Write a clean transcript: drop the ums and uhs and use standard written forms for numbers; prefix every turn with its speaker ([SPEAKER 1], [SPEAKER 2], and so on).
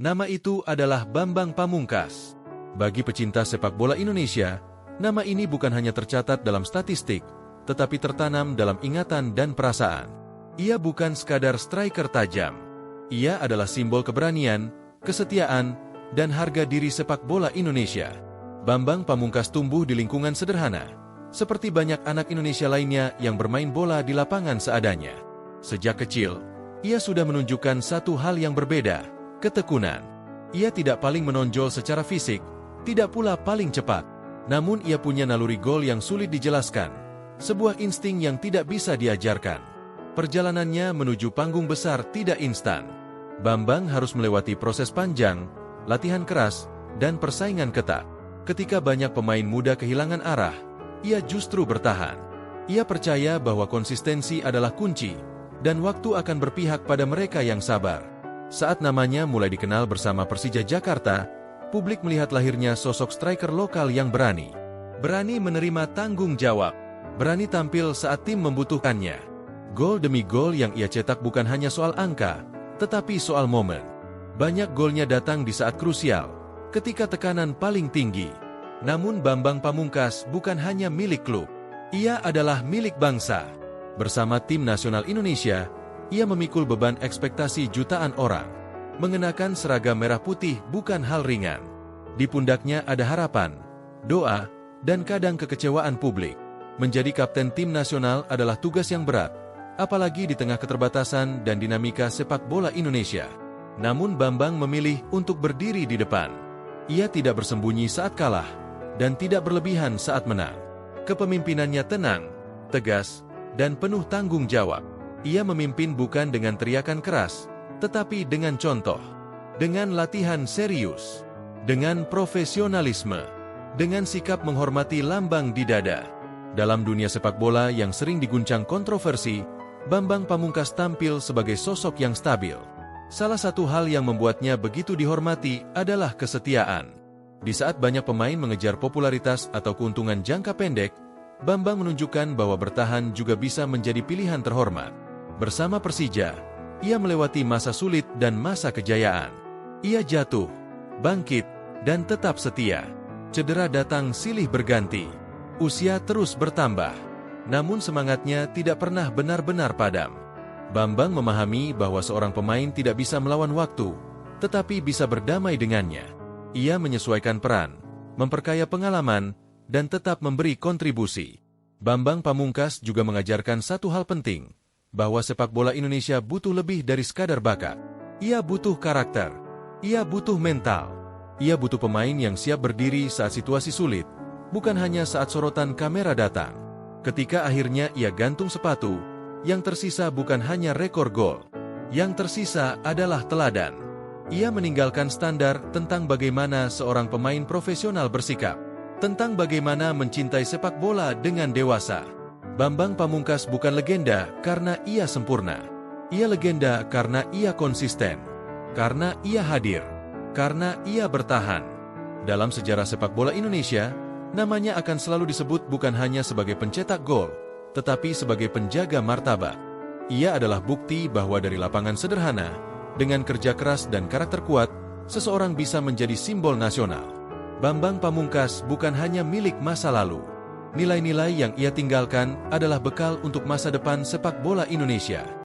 [SPEAKER 1] Nama itu adalah Bambang Pamungkas. Bagi pecinta sepak bola Indonesia, nama ini bukan hanya tercatat dalam statistik, tetapi tertanam dalam ingatan dan perasaan. Ia bukan sekadar striker tajam. Ia adalah simbol keberanian, kesetiaan, dan harga diri sepak bola Indonesia. Bambang Pamungkas tumbuh di lingkungan sederhana, seperti banyak anak Indonesia lainnya yang bermain bola di lapangan seadanya. Sejak kecil, ia sudah menunjukkan satu hal yang berbeda, ketekunan. Ia tidak paling menonjol secara fisik, tidak pula paling cepat. Namun ia punya naluri gol yang sulit dijelaskan, sebuah insting yang tidak bisa diajarkan. Perjalanannya menuju panggung besar tidak instan. Bambang harus melewati proses panjang, latihan keras, dan persaingan ketat. Ketika banyak pemain muda kehilangan arah, ia justru bertahan. Ia percaya bahwa konsistensi adalah kunci, dan waktu akan berpihak pada mereka yang sabar. Saat namanya mulai dikenal bersama Persija Jakarta, publik melihat lahirnya sosok striker lokal yang berani. Berani menerima tanggung jawab, berani tampil saat tim membutuhkannya. Gol demi gol yang ia cetak bukan hanya soal angka, tetapi soal momen. Banyak golnya datang di saat krusial, ketika tekanan paling tinggi. Namun Bambang Pamungkas bukan hanya milik klub, ia adalah milik bangsa. Bersama tim nasional Indonesia, ia memikul beban ekspektasi jutaan orang. Mengenakan seragam merah putih bukan hal ringan. Di pundaknya ada harapan, doa, dan kadang kekecewaan publik. Menjadi kapten tim nasional adalah tugas yang berat, apalagi di tengah keterbatasan dan dinamika sepak bola Indonesia. Namun Bambang memilih untuk berdiri di depan. Ia tidak bersembunyi saat kalah, dan tidak berlebihan saat menang. Kepemimpinannya tenang, tegas, dan penuh tanggung jawab. Ia memimpin bukan dengan teriakan keras, tetapi dengan contoh, dengan latihan serius, dengan profesionalisme, dengan sikap menghormati lambang di dada. Dalam dunia sepak bola yang sering diguncang kontroversi, Bambang Pamungkas tampil sebagai sosok yang stabil. Salah satu hal yang membuatnya begitu dihormati adalah kesetiaan. Di saat banyak pemain mengejar popularitas atau keuntungan jangka pendek, Bambang menunjukkan bahwa bertahan juga bisa menjadi pilihan terhormat. Bersama Persija, ia melewati masa sulit dan masa kejayaan. Ia jatuh, bangkit, dan tetap setia. Cedera datang silih berganti. Usia terus bertambah. Namun semangatnya tidak pernah benar-benar padam. Bambang memahami bahwa seorang pemain tidak bisa melawan waktu, tetapi bisa berdamai dengannya. Ia menyesuaikan peran, memperkaya pengalaman, dan tetap memberi kontribusi. Bambang Pamungkas juga mengajarkan satu hal penting, bahwa sepak bola Indonesia butuh lebih dari sekadar bakat. Ia butuh karakter, ia butuh mental, ia butuh pemain yang siap berdiri saat situasi sulit, bukan hanya saat sorotan kamera datang. Ketika akhirnya ia gantung sepatu, yang tersisa bukan hanya rekor gol, yang tersisa adalah teladan. Ia meninggalkan standar tentang bagaimana seorang pemain profesional bersikap, tentang bagaimana mencintai sepak bola dengan dewasa. Bambang Pamungkas bukan legenda karena ia sempurna. Ia legenda karena ia konsisten, karena ia hadir, karena ia bertahan. Dalam sejarah sepak bola Indonesia, namanya akan selalu disebut bukan hanya sebagai pencetak gol, tetapi sebagai penjaga martabat. Ia adalah bukti bahwa dari lapangan sederhana, dengan kerja keras dan karakter kuat, seseorang bisa menjadi simbol nasional. Bambang Pamungkas bukan hanya milik masa lalu. Nilai-nilai yang ia tinggalkan adalah bekal untuk masa depan sepak bola Indonesia.